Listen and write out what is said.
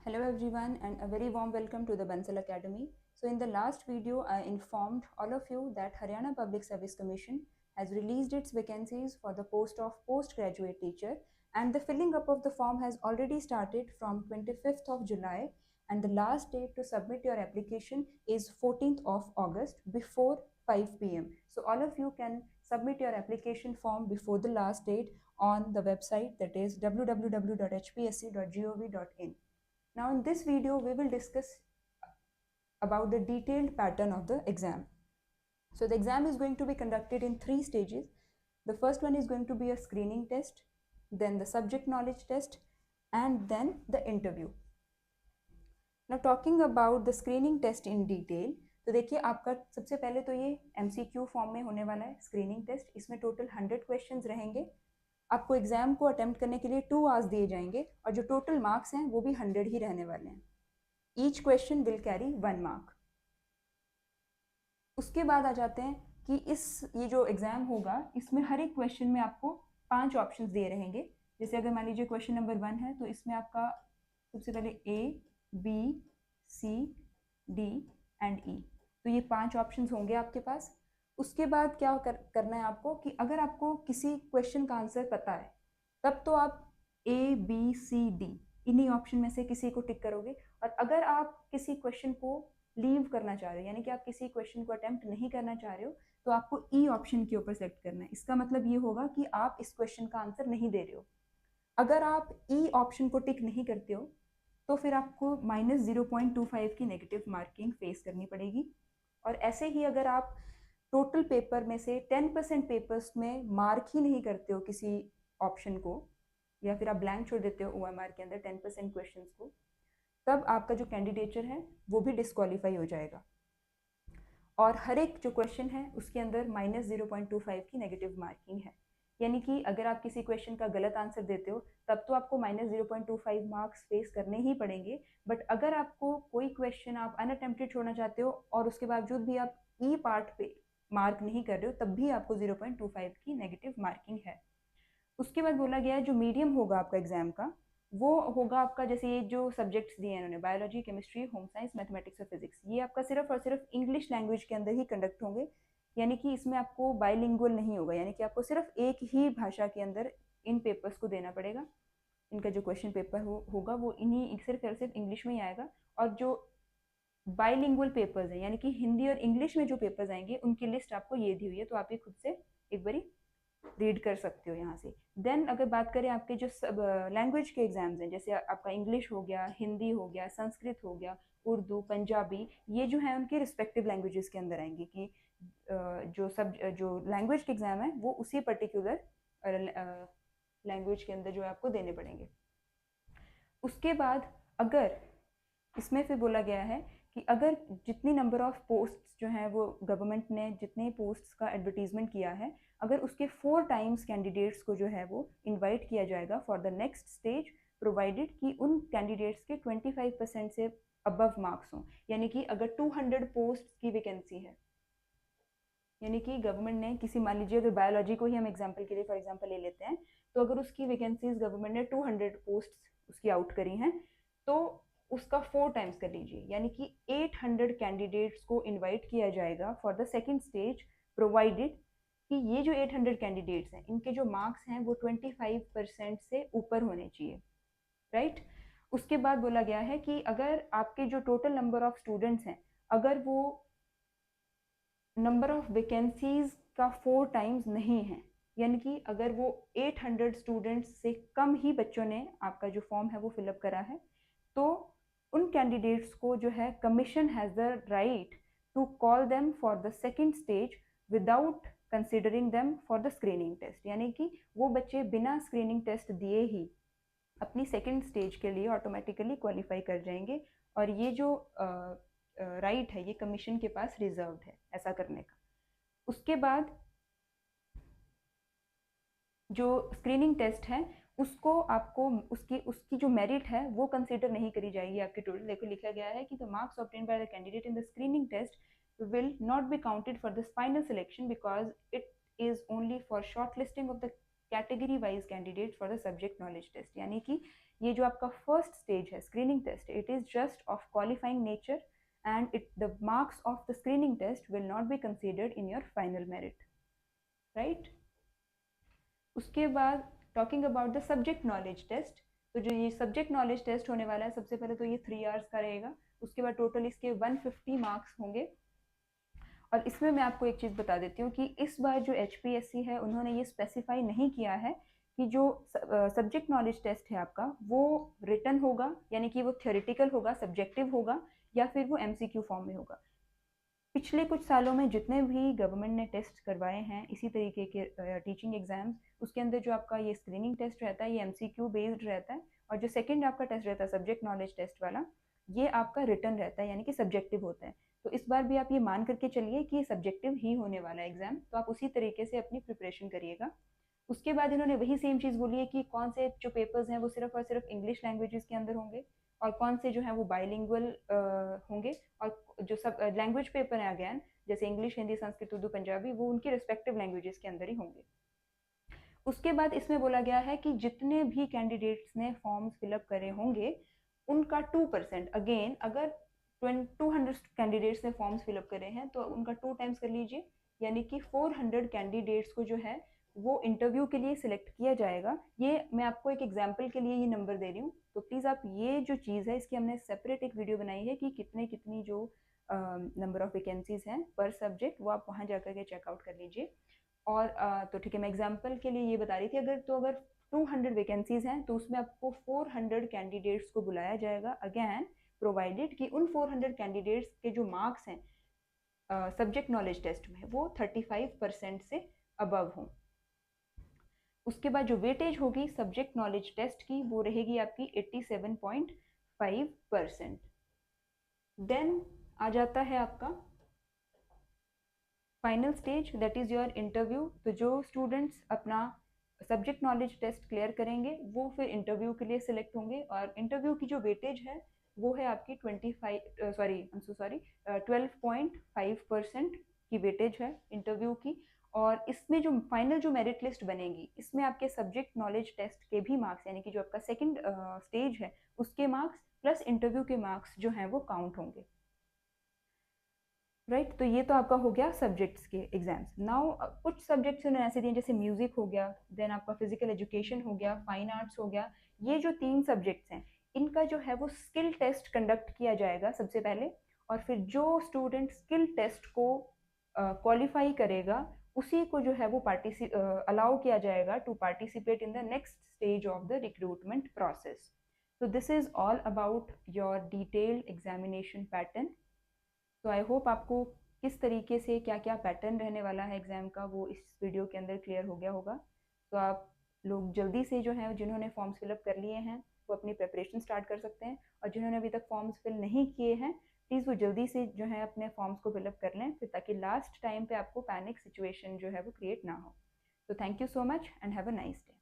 Hello everyone and a very warm welcome to the Bansal Academy. So in the last video I informed all of you that Haryana Public Service Commission has released its vacancies for the post of postgraduate teacher, and the filling up of the form has already started from 25th of July, and the last date to submit your application is 14th of August before 5 p.m. So all of you can submit your application form before the last date on the website, that is www.hpsc.gov.in. Now in this video, we will discuss about the detailed pattern of the exam. So the exam is going to be conducted in 3 stages. The first one is going to be a screening test, then the subject knowledge test, and then the interview. Now talking about the screening test in detail, तो देखिए आपका सबसे पहले तो ये MCQ form में होने वाला है स्क्रीनिंग टेस्ट. इसमें टोटल 100 क्वेश्चंस रहेंगे. आपको एग्जाम को अटेम्प्ट करने के लिए 2 आवर्स दिए जाएंगे और जो टोटल मार्क्स हैं वो भी 100 ही रहने वाले हैं. Each question will carry 1 mark. उसके बाद आ जाते हैं कि ये जो एग्जाम होगा इसमें हर एक क्वेश्चन में आपको 5 ऑप्शंस दिए रहेंगे. जैसे अगर मान लीजिए क्वेश्चन नंबर 1 है तो इसमें आपका सबसे पहले A, B, C, D and E. तो ये 5 ऑप्शंस होंगे आपके पास. उसके बाद क्या करना है आपको कि अगर आपको किसी क्वेश्चन का आंसर पता है तब तो आप A, B, C, D इन्हीं ऑप्शन में से किसी को टिक करोगे. और अगर आप किसी क्वेश्चन को लीव करना चाह रहे हो, यानी कि आप किसी क्वेश्चन को अटेम्प्ट नहीं करना चाह रहे हो, तो आपको ई ऑप्शन के ऊपर सेलेक्ट करना है. इसका मतलब ये होगा कि आप इस क्वेश्चन का आंसर नहीं दे रहे हो. अगर आप ई ऑप्शन को टिक नहीं करते हो तो फिर आपको -0.25 की नेगेटिव मार्किंग फेस करनी पड़ेगी. और ऐसे ही अगर आप टोटल पेपर में से 10% पेपर्स में मार्क ही नहीं करते हो किसी ऑप्शन को, या फिर आप ब्लैंक छोड़ देते हो OMR के अंदर 10% क्वेश्चंस को, तब आपका जो कैंडिडेचर है वो भी डिस्क्वालीफाई हो जाएगा. और हर एक जो क्वेश्चन है उसके अंदर -0.25 की नेगेटिव मार्किंग है. यानी कि अगर आप किसी क्वेश्चन का गलत आंसर देते हो तब तो आपको -0.25 मार्क्स फेस करने ही पड़ेंगे. बट अगर आपको कोई क्वेश्चन आप अनअटेम्प्टेड छोड़ना चाहते हो और उसके बावजूद भी आप ई पार्ट पे मार्क नहीं कर रहे हो तब भी आपको 0.25 की नेगेटिव मार्किंग है. उसके बाद बोला गया है जो मीडियम होगा आपका एग्जाम का वो होगा आपका, जैसे ये जो सब्जेक्ट्स दिए हैं इन्होंने, biology, chemistry, home science, mathematics और फिजिक्स, ये आपका सिर्फ और सिर्फ इंग्लिश लैंग्वेज के अंदर ही कंडक्ट होंगे. यानी कि इसमें आपको बाइलिंगुअल नहीं होगा, यानी कि आपको सिर्फ एक ही भाषा के अंदर इन पेपर्स को देना पड़ेगा. इनका जो क्वेश्चन पेपर होगा वो इन्हीं सिर्फ और सिर्फ इंग्लिश में ही आएगा. और जो बाइलिंगुअल पेपर्स हैं यानी कि हिंदी और इंग्लिश में जो पेपर्स आएंगे उनकी लिस्ट आपको ये दी हुई है, तो आप ये खुद से एक बारी रीड कर सकते हो यहाँ से. देन अगर बात करें आपके जो सब लैंग्वेज के एग्जाम्स हैं, जैसे आपका इंग्लिश हो गया, हिंदी हो गया, संस्कृत हो गया, उर्दू, पंजाबी, ये जो है उनके रिस्पेक्टिव लैंग्वेजेस के अंदर आएंगे कि जो लैंग्वेज के एग्जाम है वो उसी पर्टिकुलर लैंग्वेज के अंदर जो है आपको देने पड़ेंगे. उसके बाद अगर इसमें फिर बोला गया है कि अगर जितनी नंबर ऑफ पोस्ट्स जो हैं वो गवर्नमेंट ने जितने पोस्ट्स का एडवर्टीजमेंट किया है, अगर उसके 4 टाइम्स कैंडिडेट्स को जो है वो इनवाइट किया जाएगा for the next stage, provided कि उन कैंडिडेट्स के 25% से अबव मार्क्स हों. यानी कि अगर 200 पोस्ट की वैकेंसी है, यानी कि गवर्नमेंट ने किसी, मान लीजिए अगर बायोलॉजी को ही हम एग्जाम्पल के लिए फॉर एग्जाम्पल ले लेते हैं, तो अगर उसकी वैकेंसीज गवर्नमेंट ने 200 पोस्ट उसकी आउट करी हैं तो उसका 4 टाइम्स कर लीजिए, यानी कि 800 कैंडिडेट्स को इनवाइट किया जाएगा for the second stage, provided कि ये जो 800 कैंडिडेट्स हैं इनके जो मार्क्स हैं वो 25% से ऊपर होने चाहिए. राइट. उसके बाद बोला गया है कि अगर आपके जो टोटल नंबर ऑफ स्टूडेंट्स हैं, अगर वो नंबर ऑफ वैकेंसीज का 4 टाइम्स नहीं है, यानी कि अगर वो 800 स्टूडेंट्स से कम ही बच्चों ने आपका जो फॉर्म है वो फिलअप करा है, तो उन कैंडिडेट्स को जो है commission has the right to call them for the second stage without considering them for the screening test. यानी कि वो बच्चे बिना स्क्रीनिंग टेस्ट दिए ही अपनी सेकंड स्टेज के लिए ऑटोमेटिकली क्वालिफाई कर जाएंगे. और ये जो राइट है ये कमीशन के पास रिजर्व्ड है ऐसा करने का. उसके बाद जो स्क्रीनिंग टेस्ट है उसको आपको उसकी उसकी जो मेरिट है वो कंसीडर नहीं करी जाएगी आपके टोटल. देखो लिखा गया है कि the marks obtained by the candidate in the screening test will not be counted for this final selection because it is only for shortlisting of the category wise candidate for the subject knowledge test, यानी कि ये जो आपका first stage है screening test, it is just of qualifying nature and the marks of the screening test will not be considered in your final merit, right? उसके बाद talking about the subject knowledge test, तो जो ये subject knowledge test होने वाला है सबसे पहले तो ये 3 आवर्स का रहेगा, उसके बाद टोटल इसके 150 मार्क्स होंगे। और इसमें मैं आपको एक चीज़ बता देती हूँ कि इस बार जो HPSC है उन्होंने ये स्पेसिफाई नहीं किया है कि जो सब्जेक्ट नॉलेज टेस्ट है आपका वो रिटन होगा, यानी कि वो थियोरिटिकल होगा, सब्जेक्टिव होगा, या फिर वो MCQ फॉर्म में होगा। पिछले कुछ सालों में जितने भी गवर्नमेंट ने टेस्ट करवाए हैं इसी तरीके के टीचिंग एग्जाम्स, उसके अंदर जो आपका ये स्क्रीनिंग टेस्ट रहता है ये MCQ बेस्ड रहता है, और जो सेकंड आपका टेस्ट रहता है सब्जेक्ट नॉलेज टेस्ट वाला, ये आपका रिटन रहता है, यानी कि सब्जेक्टिव होता है। तो इस बार भी आप ये मान करके चलिए कि सब्जेक्टिव ही होने वाला है एग्जाम, तो आप उसी तरीके से अपनी प्रिपरेशन करिएगा। उसके बाद इन्होंने वही सेम चीज़ बोली है कि कौन से जो पेपर्स हैं वो सिर्फ और सिर्फ इंग्लिश लैंग्वेजेस के अंदर होंगे, और कौन से जो है वो बाइलिंगुअल होंगे, और जो सब लैंग्वेज पेपर है अगेन जैसे इंग्लिश, हिंदी, संस्कृत, उर्दू, पंजाबी, वो उनकी रिस्पेक्टिव लैंग्वेजेस के अंदर ही होंगे। उसके बाद इसमें बोला गया है कि जितने भी कैंडिडेट्स ने फॉर्म्स फिलअप करे होंगे उनका 2%, अगेन अगर 200 कैंडिडेट्स ने फॉर्म्स फिलअप करे हैं तो उनका 2 टाइम्स कर लीजिए, यानी कि 400 कैंडिडेट्स को जो है वो इंटरव्यू के लिए सिलेक्ट किया जाएगा। ये मैं आपको एक एग्जांपल के लिए ये नंबर दे रही हूँ, तो प्लीज़ आप ये जो चीज़ है इसकी हमने सेपरेट एक वीडियो बनाई है कि कितनी जो नंबर ऑफ वैकेंसीज हैं पर सब्जेक्ट, वो आप वहाँ जाकर के चेकआउट कर लीजिए। और तो ठीक है, मैं एग्जांपल के लिए ये बता रही थी, अगर 200 वैकेंसीज हैं तो उसमें आपको 400 कैंडिडेट्स को बुलाया जाएगा, अगेन प्रोवाइडेड कि उन 400 कैंडिडेट्स के जो मार्क्स हैं सब्जेक्ट नॉलेज टेस्ट में वो 35% से अबव हों। उसके बाद जो वेटेज होगी सब्जेक्ट नॉलेज टेस्ट की वो रहेगी आपकी 87.5%। देन आ जाता है आपका final stage, that is your interview. तो जो स्टूडेंट्स अपना सब्जेक्ट नॉलेज टेस्ट क्लियर करेंगे वो फिर इंटरव्यू के लिए सिलेक्ट होंगे, और इंटरव्यू की जो वेटेज है वो है आपकी 12.5% की वेटेज है इंटरव्यू की। और इसमें जो फाइनल जो मेरिट लिस्ट बनेगी इसमें आपके सब्जेक्ट नॉलेज टेस्ट के भी मार्क्स, यानी कि जो आपका सेकंड स्टेज है उसके मार्क्स प्लस इंटरव्यू के मार्क्स जो हैं वो काउंट होंगे, राइट। तो ये तो आपका हो गया सब्जेक्ट्स के एग्जाम्स। नाउ कुछ सब्जेक्ट्स उन्होंने ऐसे दिए जैसे म्यूजिक हो गया, देन आपका फिजिकल एजुकेशन हो गया, फाइन आर्ट्स हो गया। ये जो 3 सब्जेक्ट्स हैं इनका जो है वो स्किल टेस्ट कंडक्ट किया जाएगा सबसे पहले, और फिर जो स्टूडेंट स्किल टेस्ट को क्वालिफाई करेगा उसी को जो है वो अलाउ किया जाएगा to participate in the next stage of the recruitment process. तो this is all about your detailed examination pattern. तो आई होप आपको किस तरीके से क्या क्या पैटर्न रहने वाला है एग्ज़ाम का वो इस वीडियो के अंदर क्लियर हो गया होगा। तो आप लोग जल्दी से जो है जिन्होंने फॉर्म्स फिलअप कर लिए हैं वो अपनी प्रिपरेशन स्टार्ट कर सकते हैं, और जिन्होंने अभी तक फॉर्म्स फिल नहीं किए हैं प्लीज़ वो जल्दी से जो है अपने फॉर्म्स को फिलअप कर लें, फिर ताकि लास्ट टाइम पे आपको पैनिक सिचुएशन जो है वो क्रिएट ना हो। तो thank you so much and have a nice day.